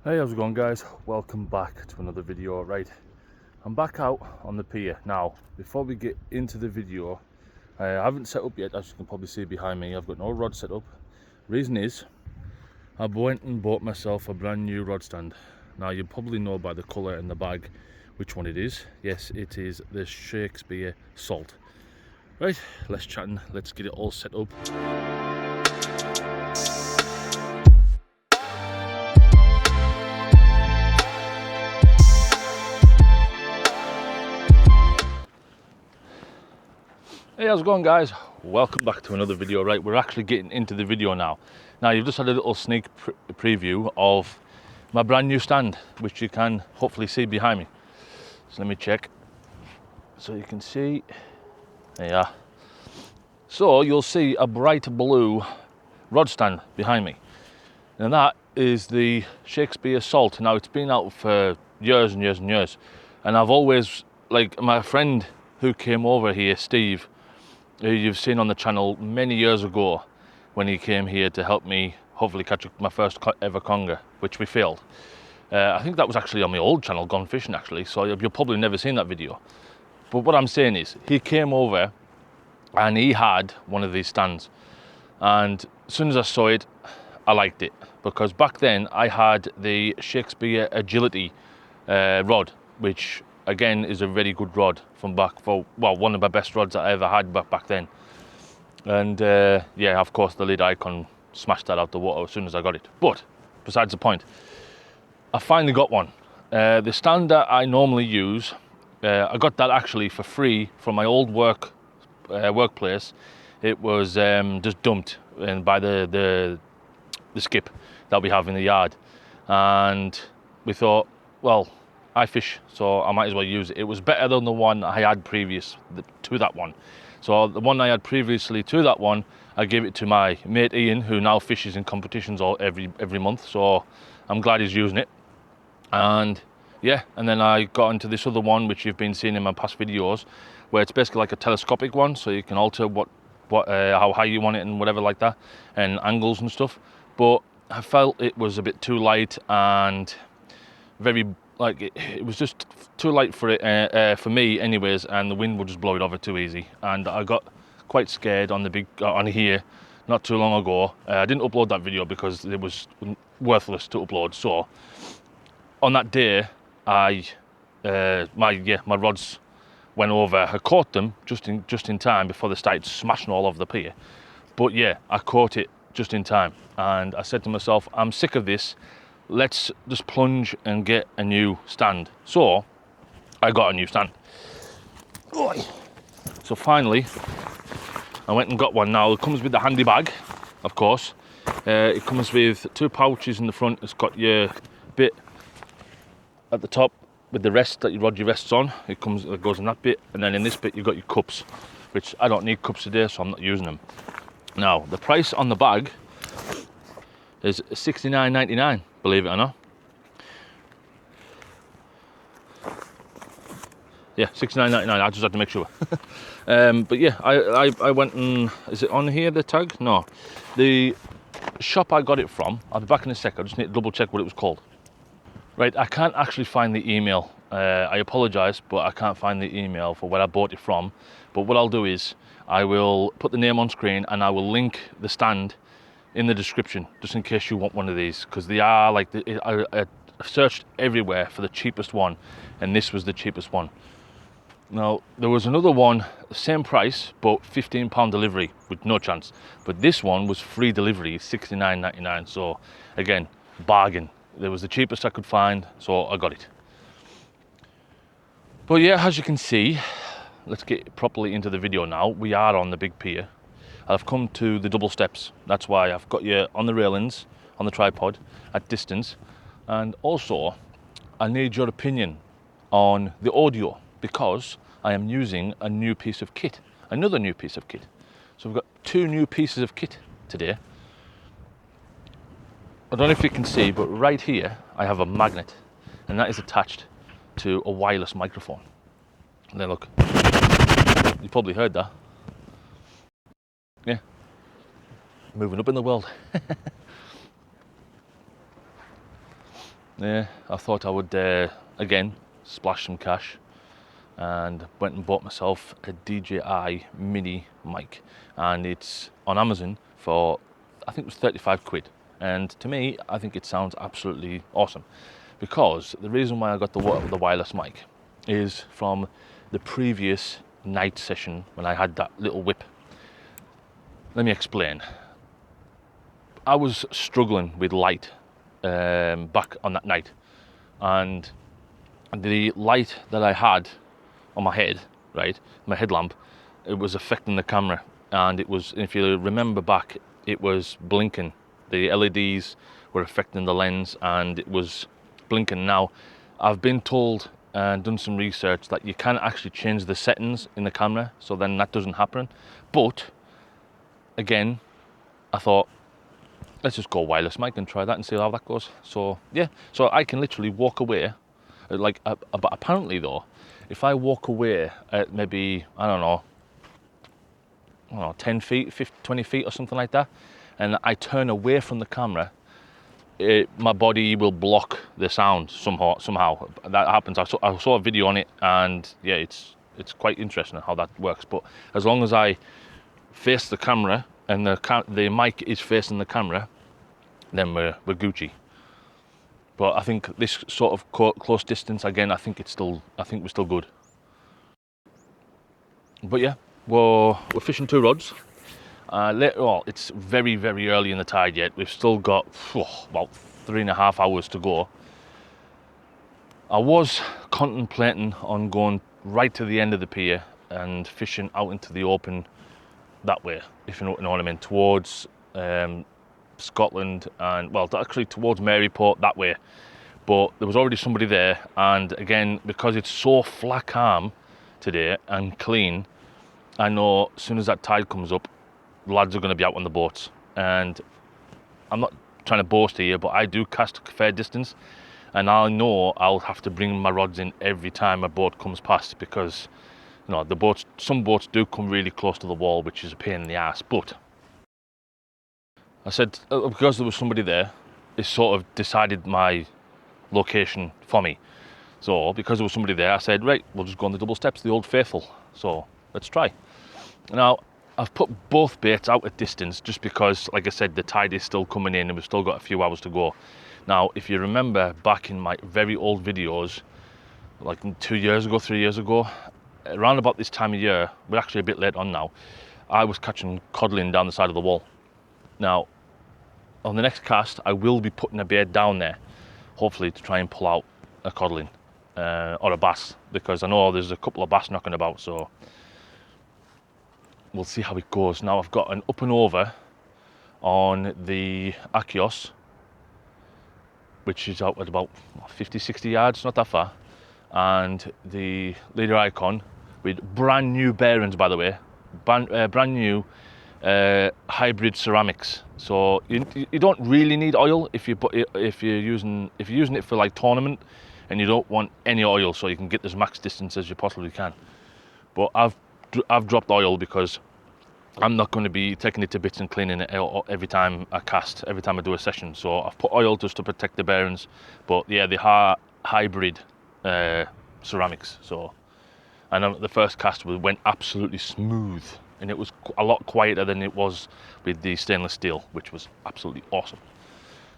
Hey, how's it going, guys? Welcome back to another video. Right, I'm back out on the pier now. Before we get into the video, I haven't set up yet, as you can probably see behind me. I've got no rod set up. Reason is, I went and bought myself a brand new rod stand. Now you probably know by the colour and the bag which one it is. Yes, it is the Shakespeare Salt. Right, let's chat and let's get it all set up. Hey, how's it going, guys? Welcome back to another video. Right, we're actually getting into the video now. Now, you've just had a little sneak preview of my brand new stand, which you can hopefully see behind me. So let me check. So you can see, there you are. So you'll see a bright blue rod stand behind me. And that is the Shakespeare Salt. Now, it's been out for years and years and years. And I've always, like my friend who came over here, Steve, who you've seen on the channel many years ago when he came here to help me hopefully catch my first ever conger, which we failed. I think that was actually on my old channel, Gone Fishing, actually, so you'll probably never seen that video. But what I'm saying is, he came over and he had one of these stands, and as soon as I saw it, I liked it, because back then I had the Shakespeare Agility rod, which again is a very good rod from back for, well, one of my best rods I ever had back then. And yeah, of course the lead icon smashed that out the water as soon as I got it. But besides the point, I finally got one. The stand that I normally use, I got that actually for free from my old workplace. It was just dumped by the skip that we have in the yard, and we thought, well, I fish, so I might as well use it. It was better than the one I had previous to that one. So the one I had previously to that one, I gave it to my mate Ian, who now fishes in competitions every month. So I'm glad he's using it. And yeah, and then I got into this other one, which you've been seeing in my past videos, where it's basically like a telescopic one, so you can alter how high you want it and whatever like that, and angles and stuff. But I felt it was a bit too light and very, like, it was just too light for it, for me anyways, and the wind would just blow it over too easy. And I got quite scared on the big on here not too long ago. I didn't upload that video because it was worthless to upload. So on that day, my rods went over. I caught them just in time before they started smashing all over the pier. But yeah, I caught it just in time, and I said to myself, I'm sick of this. Let's just plunge and get a new stand. So I got a new stand. So finally, I went and got one. Now it comes with the handy bag, of course. It comes with 2 pouches in the front. It's got your bit at the top with the rest that you rod your rests on. It goes in that bit, and then in this bit you've got your cups, which I don't need cups today, so I'm not using them. Now the price on the bag is $69.99, believe it or not. Yeah, $69.99. I just had to make sure. But yeah, I went and, is it on here, the tag? No. The shop I got it from, I'll be back in a sec, I just need to double check what it was called. Right, I can't actually find the email. I apologise, but I can't find the email for where I bought it from. But what I'll do is, I will put the name on screen and I will link the stand in the description, just in case you want one of these, because they are like, I searched everywhere for the cheapest one, and this was the cheapest one. Now, there was another one, same price, but £15 delivery with no chance. But this one was free delivery, $69.99. So again, bargain. It was the cheapest I could find, so I got it. But yeah, as you can see, let's get properly into the video now. We are on the big pier. I've come to the double steps. That's why I've got you on the railings, on the tripod, at distance. And also, I need your opinion on the audio, because I am using a new piece of kit, another new piece of kit. So we've got 2 new pieces of kit today. I don't know if you can see, but right here I have a magnet, and that is attached to a wireless microphone. And then look, you probably heard that. Yeah, moving up in the world. yeah, I thought I would again splash some cash, and went and bought myself a DJI mini mic, and it's on Amazon for, I think it was 35 quid. And to me, I think it sounds absolutely awesome, because the reason why I got the wireless mic is from the previous night session when I had that little whip. Let me explain. I was struggling with light back on that night, and the light that I had on my head, right, my headlamp, it was affecting the camera, and it was, if you remember back, it was blinking. The LEDs were affecting the lens, and it was blinking. Now, I've been told and done some research that you can actually change the settings in the camera, so then that doesn't happen. But again, I thought, let's just go wireless mic and try that and see how that goes. So yeah, so I can literally walk away, like, but apparently though, if I walk away at maybe, I don't know, 10 feet, 50, 20 feet or something like that, and I turn away from the camera, my body will block the sound somehow. That happens. I saw a video on it, and yeah, it's quite interesting how that works. But as long as I face the camera and the mic is facing the camera, then we're Gucci. But I think this sort of close distance, again, I think we're still good. But yeah, we're fishing 2 rods. It's very, very early in the tide yet. We've still got about 3.5 hours to go. I was contemplating on going right to the end of the pier and fishing out into the open that way, if you know what I mean, towards Scotland, and well, actually towards Maryport that way. But there was already somebody there, and again, because it's so flat calm today and clean, I know as soon as that tide comes up, lads are going to be out on the boats. And I'm not trying to boast here, but I do cast a fair distance, and I know I'll have to bring my rods in every time a boat comes past, because some boats do come really close to the wall, which is a pain in the ass. But I said, because there was somebody there, it sort of decided my location for me. So because there was somebody there, I said, right, we'll just go on the double steps, the old faithful. So let's try. Now, I've put both baits out at distance just because, like I said, the tide is still coming in and we've still got a few hours to go. Now, if you remember back in my very old videos, like 2 years ago, 3 years ago, around about this time of year, we're actually a bit late on now, I was catching codling down the side of the wall. Now, on the next cast, I will be putting a bait down there, hopefully to try and pull out a codling or a bass, because I know there's a couple of bass knocking about, so we'll see how it goes. Now, I've got an up and over on the Action, which is out at about 50, 60 yards, not that far, and the leader icon with brand new bearings, by the way, brand new hybrid ceramics. So you don't really need oil if you're using it for like tournament, and you don't want any oil, so you can get as max distance as you possibly can. But I've dropped oil because I'm not going to be taking it to bits and cleaning it every time I cast, every time I do a session. So I've put oil just to protect the bearings. But yeah, the hybrid ceramics. So, and the first cast went absolutely smooth, and it was a lot quieter than it was with the stainless steel, which was absolutely awesome.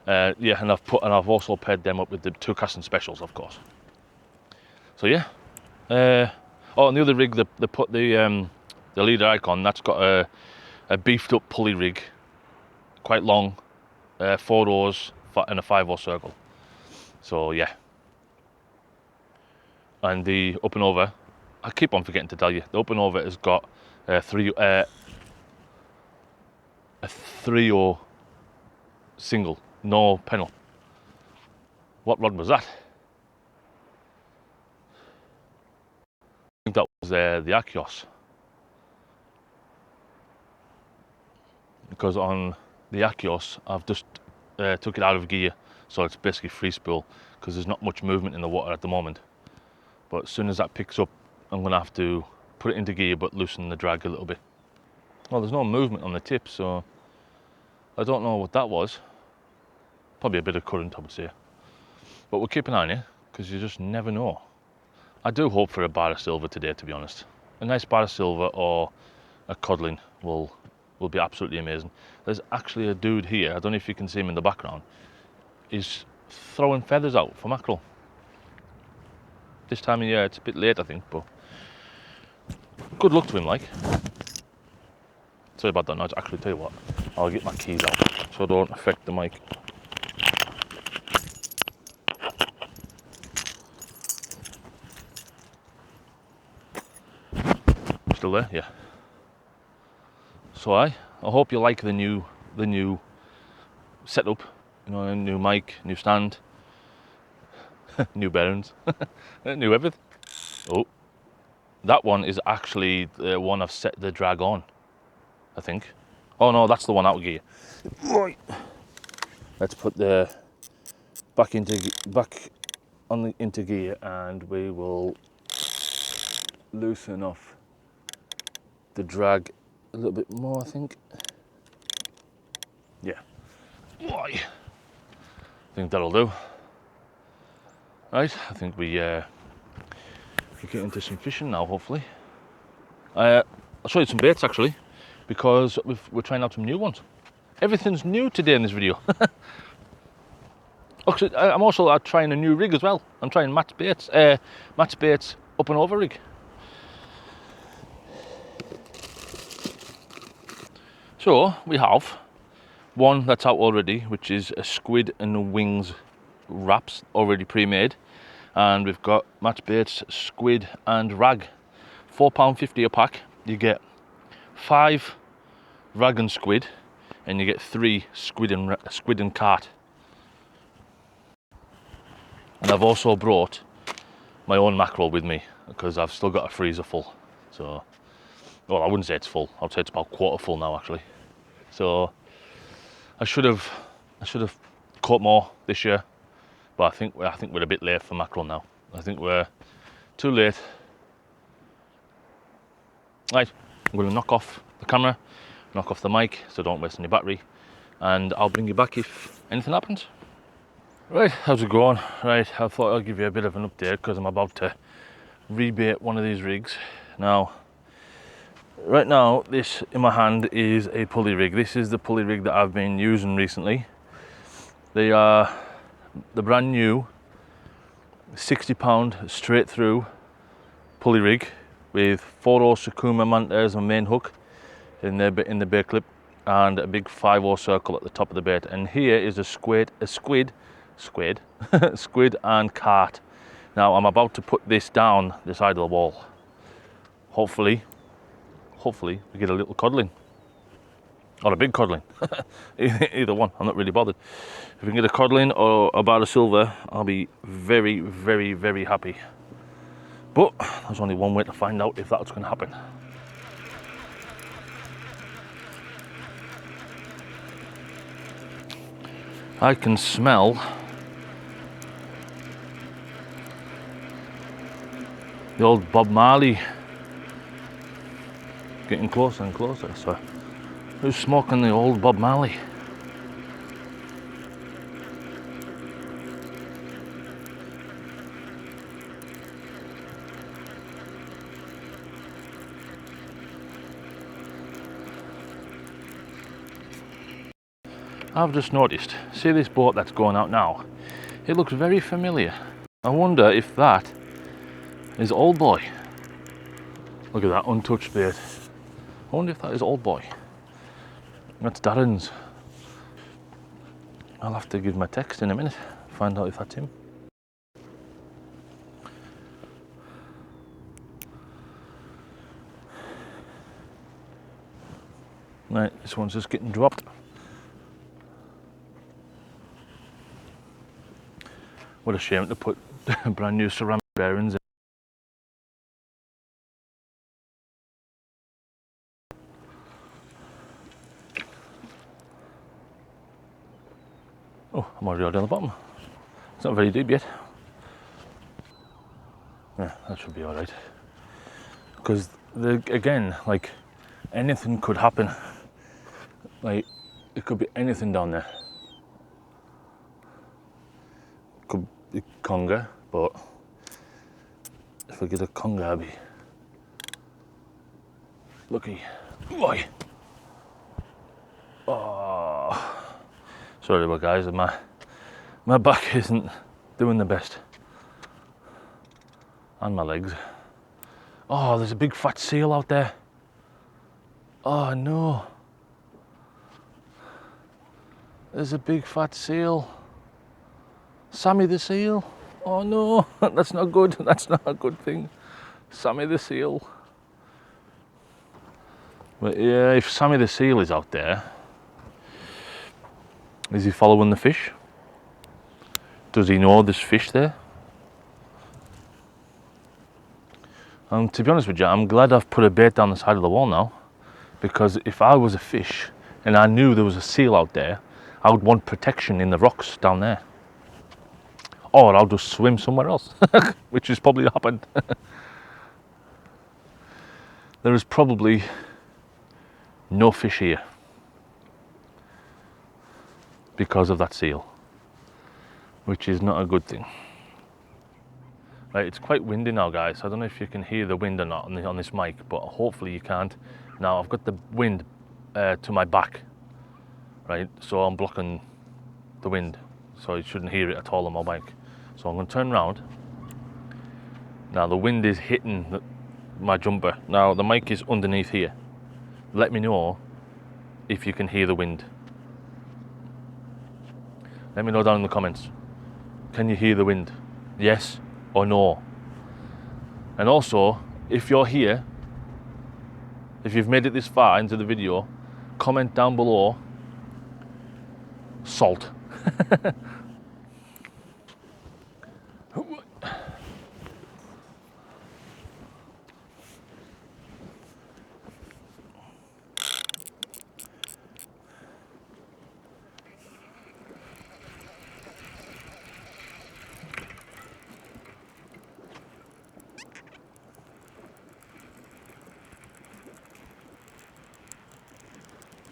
Yeah, and I've also paired them up with the 2 casting specials, of course. So yeah. Oh, and the other rig, they put the leader icon, that's got a beefed up pulley rig, quite long, 4 oars and a 5-oar circle. So yeah. And the up and over, I keep on forgetting to tell you, the up and over has got a 3-oar single, no pennel. What rod was that? I think that was the Action. Because on the Action, I've just took it out of gear, so it's basically free spool, because there's not much movement in the water at the moment. But as soon as that picks up, I'm going to have to put it into gear but loosen the drag a little bit. Well, there's no movement on the tip, so I don't know what that was. Probably a bit of current, I would say. But we'll keep an eye on it, because you just never know. I do hope for a bar of silver today, to be honest. A nice bar of silver or a codling will be absolutely amazing. There's actually a dude here, I don't know if you can see him in the background, he's throwing feathers out for mackerel. This time of year, it's a bit late I think, but good luck to him, like. Sorry about that noise. Actually, tell you what, I'll get my keys out so I don't affect the mic. Still there? Yeah. So I hope you like the new setup. You know, a new mic, new stand, new bearings, new everything. Oh, that one is actually the one I've set the drag on, I think. Oh no, that's the one out of gear. Right. Let's put the back into gear, and we will loosen off the drag a little bit more, I think. Yeah. Why? I think that'll do. Right, I think we get into some fishing now, hopefully. I'll show you some baits actually, because we're trying out some new ones. Everything's new today in this video. Actually, I'm also trying a new rig as well. I'm trying Matt's baits up and over rig. So we have one that's out already, which is a squid and wings wraps already pre-made, and we've got Matt's baits squid and rag, £4.50 a pack. You get 5 rag and squid, and you get 3 squid and carp. And I've also brought my own mackerel with me because I've still got a freezer full. So, well, I wouldn't say it's full. I'd say it's about quarter full now, actually. So, I should have caught more this year, but I think we're a bit late for mackerel now. I think we're too late. Right, I'm going to knock off the camera, knock off the mic, so don't waste any battery, and I'll bring you back if anything happens. Right, how's it going? Right, I thought I'll give you a bit of an update because I'm about to rebait one of these rigs. Now, right now, this in my hand is a pulley rig. This is the pulley rig that I've been using recently. They are the brand new £60 straight through pulley rig with 4/0 Sakuma manta as my main hook in the bait clip, and a big 5/0 circle at the top of the bait. And here is a squid and carp. Now I'm about to put this down the side of the wall. Hopefully we get a little codling or a big codling. Either one, I'm not really bothered. If we can get a codling or a bar of silver, I'll be very, very, very happy. But there's only one way to find out if that's going to happen. I can smell the old Bob Marley getting closer and closer. So who's smoking the old Bob Marley? I've just noticed, see this boat that's going out now? It looks very familiar. I wonder if that is Old Boy. Look at that untouched bait. I wonder if that is Old Boy. That's Darren's. I'll have to give him a text in a minute, find out if that's him. Right, this one's just getting dropped. What a shame to put brand new ceramic bearings in. Oh, I'm already down the bottom. It's not very deep yet. Yeah, that should be alright. Because, again, like, anything could happen. Like, it could be anything down there. the conger, but if I get a conger, I'll be lucky. Boy. Oh, sorry about guys, my back isn't doing the best, and my legs. Oh, there's a big fat seal out there. Oh no, there's a big fat seal. Sammy the seal. Oh no, that's not good. That's not a good thing. Sammy the seal. But yeah, if Sammy the seal is out there, is he following the fish? Does he know there's fish there? To be honest with you, I'm glad I've put a bait down the side of the wall now, because if I was a fish and I knew there was a seal out there, I would want protection in the rocks down there. Or I'll just swim somewhere else, which has probably happened. There is probably no fish here because of that seal, which is not a good thing. Right, it's quite windy now, guys. I don't know if you can hear the wind or not on this mic, but hopefully you can't. Now I've got the wind to my back, right? So I'm blocking the wind, so you shouldn't hear it at all on my mic. So I'm going to turn around. Now the wind is hitting my jumper. Now the mic is underneath here. Let me know if you can hear the wind. Let me know down in the comments. Can you hear the wind? Yes or no? And also, if you're here, if you've made it this far into the video, comment down below salt.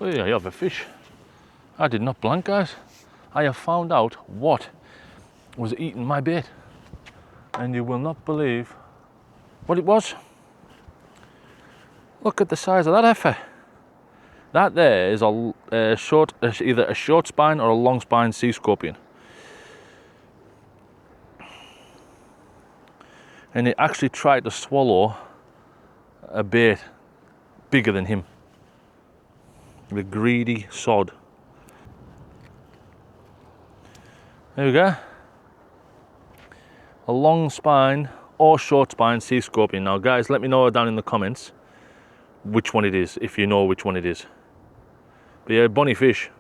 Oh yeah, you have a fish. I did not blank, guys. I have found out what was eating my bait, and you will not believe what it was. Look at the size of that heifer. That there is either a short spine or a long spine sea scorpion, and it actually tried to swallow a bait bigger than him. The greedy sod. There we go. A long spine or short spine sea scorpion. Now guys, let me know down in the comments which one it is, if you know which one it is. But yeah, bonny fish.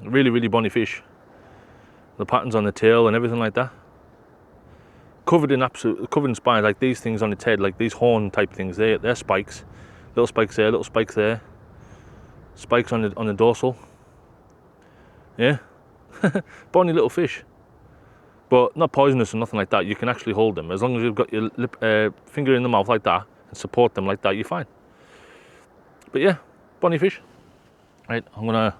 Really, really bonny fish. The patterns on the tail and everything like that. Covered in spines, like these things on its head, like these horn type things. They're spikes. Little spikes there, little spikes there. Spikes on the dorsal. Yeah. Bonny little fish. But not poisonous or nothing like that. You can actually hold them. As long as you've got your finger in the mouth like that and support them like that, you're fine. But yeah, bonny fish. Right, I'm gonna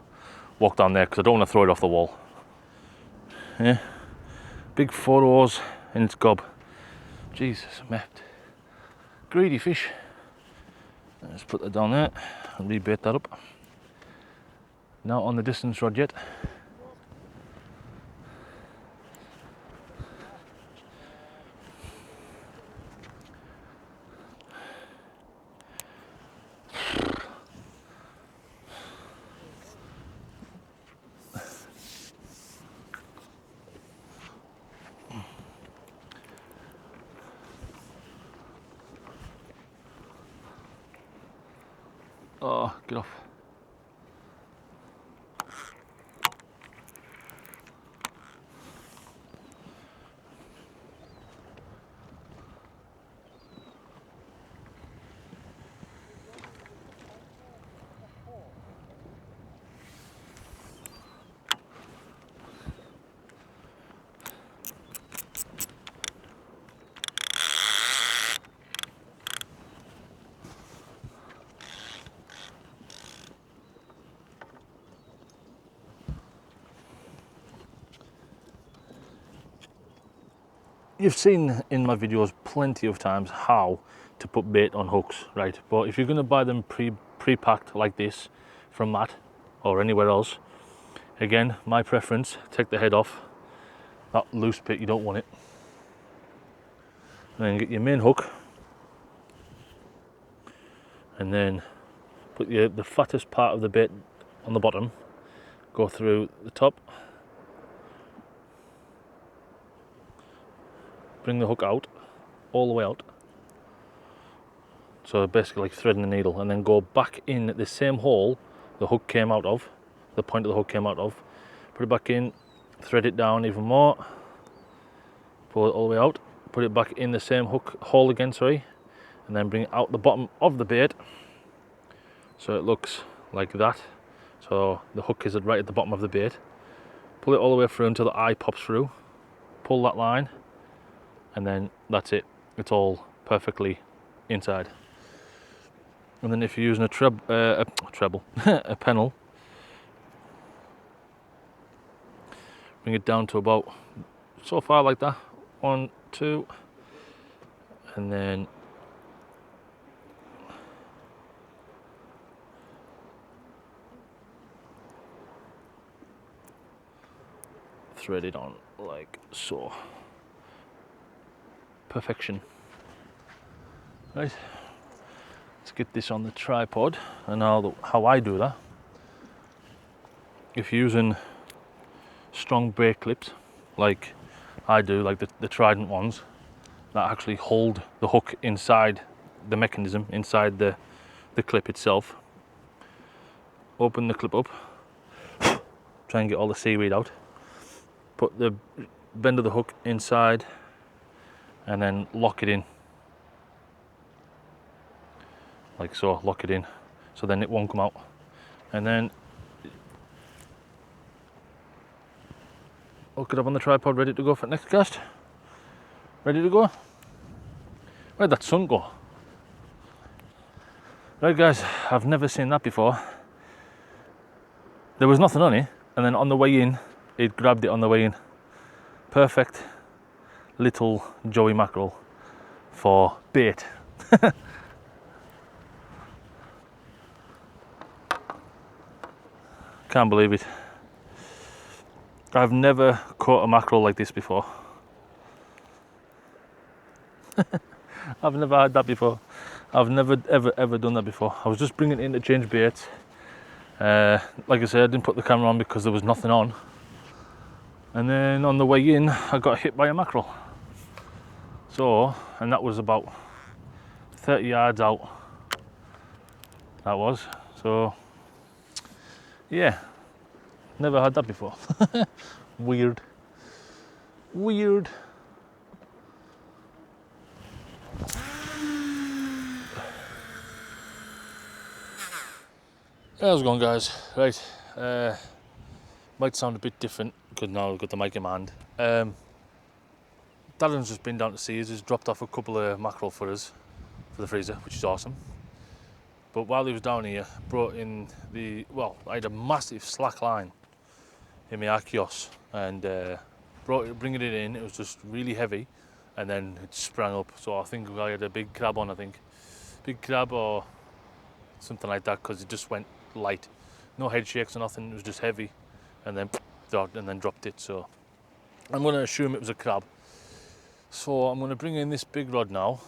walk down there because I don't want to throw it off the wall. Yeah. Big photos in its gob. Jesus, mapped. Greedy fish. Let's put that down there and rebait that up. Not on the distance rod yet. Oh, get off. you've seen in my videos plenty of times how to put bait on hooks, right? But if you're going to buy them pre-packed like this from Matt or anywhere else, again, my preference, take the head off. That loose bit, you don't want it. And then get your main hook, and then put the fattest part of the bait on the bottom, go through the top, bring the hook out, all the way out. So basically like threading the needle, and then go back in the same hole the hook came out of, the point of the hook came out of, put it back in, thread it down even more, pull it all the way out, put it back in the same hook hole again, sorry, and then bring it out the bottom of the bait so it looks like that. So the hook is right at the bottom of the bait. Pull it all the way through until the eye pops through, pull that line, and then that's it. It's all perfectly inside. And then if you're using a treble, a pennel, bring it down to about so far like that, 1, 2, and then thread it on like so. Perfection. Right, let's get this on the tripod. And now how I do that, if you're using strong brake clips like I do, like the Trident ones that actually hold the hook inside the mechanism, inside the clip itself, open the clip up, try and get all the seaweed out, put the bend of the hook inside, and then lock it in like so. Lock it in so then it won't come out, and then hook it up on the tripod, ready to go for the next cast. Ready to go. Where'd that sun go? Right guys, I've never seen that before. There was nothing on it, and then on the way in it grabbed it on the way in. Perfect little joey mackerel for bait. Can't believe it. I've never caught a mackerel like this before. I've never had that before. I've never ever done that before. I was just bringing it in to change bait. Like I said, I didn't put the camera on because there was nothing on. And then on the way in, I got hit by a mackerel. So, and that was about 30 yards out. That was. So, yeah, never had that before. Weird. Weird. How's it going, guys? Right, might sound a bit different because now I've got the mic in my hand. Darren's just been down to see us. He's dropped off a couple of mackerel for us for the freezer, which is awesome. But while he was down here, brought in I had a massive slack line in my Archeos, and bringing it in, it was just really heavy, and then it sprang up. So I think I had a big crab on, big crab or something like that, because it just went light, no head shakes or nothing. It was just heavy, and then dropped it. So I'm going to assume it was a crab. So I'm going to bring in this big rod now,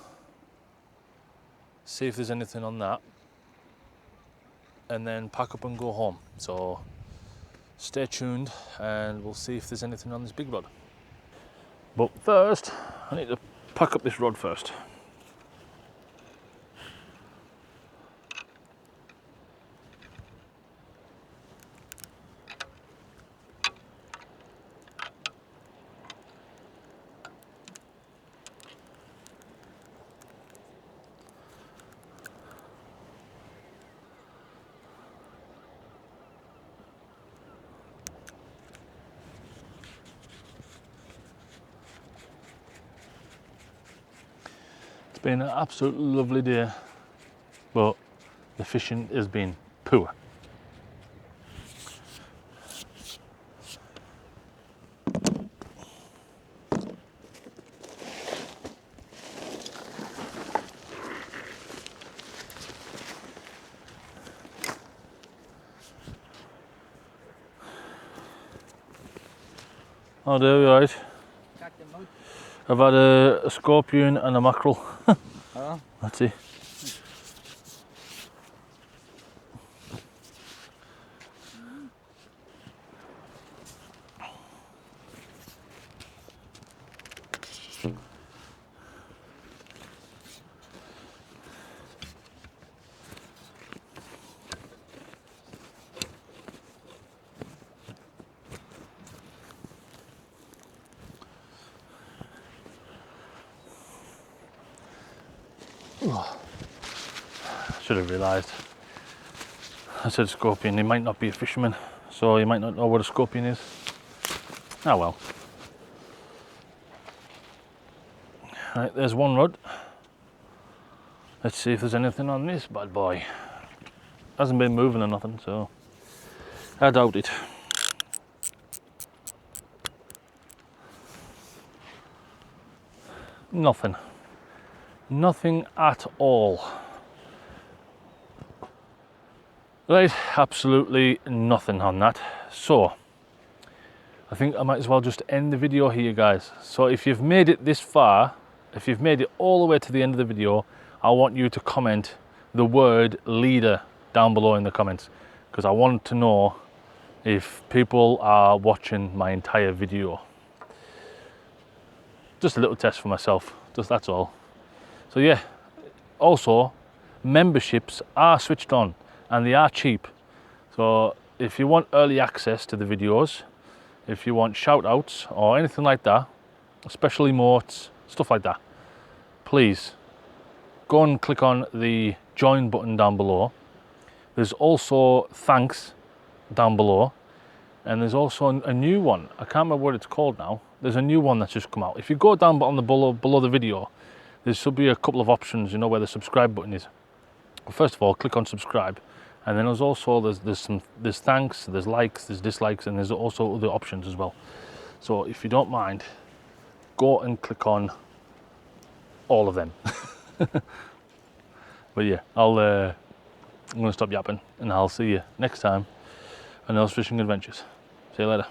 see if there's anything on that, and then pack up and go home. So stay tuned and we'll see if there's anything on this big rod. But first, I need to pack up this rod first. It's been an absolutely lovely day, but the fishing has been poor. I'll do, right. Got them out. I've had a scorpion and a mackerel. Oh. Let's see. Should have realised. I said scorpion, he might not be a fisherman, so he might not know what a scorpion is. Ah well. Right, there's one rod. Let's see if there's anything on this bad boy. Hasn't been moving or nothing, so I doubt it. Nothing. Nothing at all. Right, absolutely nothing on that. So, I think I might as well just end the video here, guys. So if you've made it this far, if you've made it all the way to the end of the video, I want you to comment the word leader down below in the comments, because I want to know if people are watching my entire video. Just a little test for myself, just that's all. So yeah, also memberships are switched on and they are cheap. So if you want early access to the videos, if you want shout outs or anything like that, special emotes, stuff like that, please go and click on the join button down below. There's also thanks down below, and there's also a new one. I can't remember what it's called now. There's a new one that's just come out. If you go down on the below the video, there should be a couple of options, you know, where the subscribe button is. Well, first of all, click on subscribe, and then there's also there's thanks, there's likes, there's dislikes, and there's also other options as well. So if you don't mind, go and click on all of them. But yeah, I'm gonna stop yapping, and I'll see you next time on Earl's Fishing Adventures. See you later.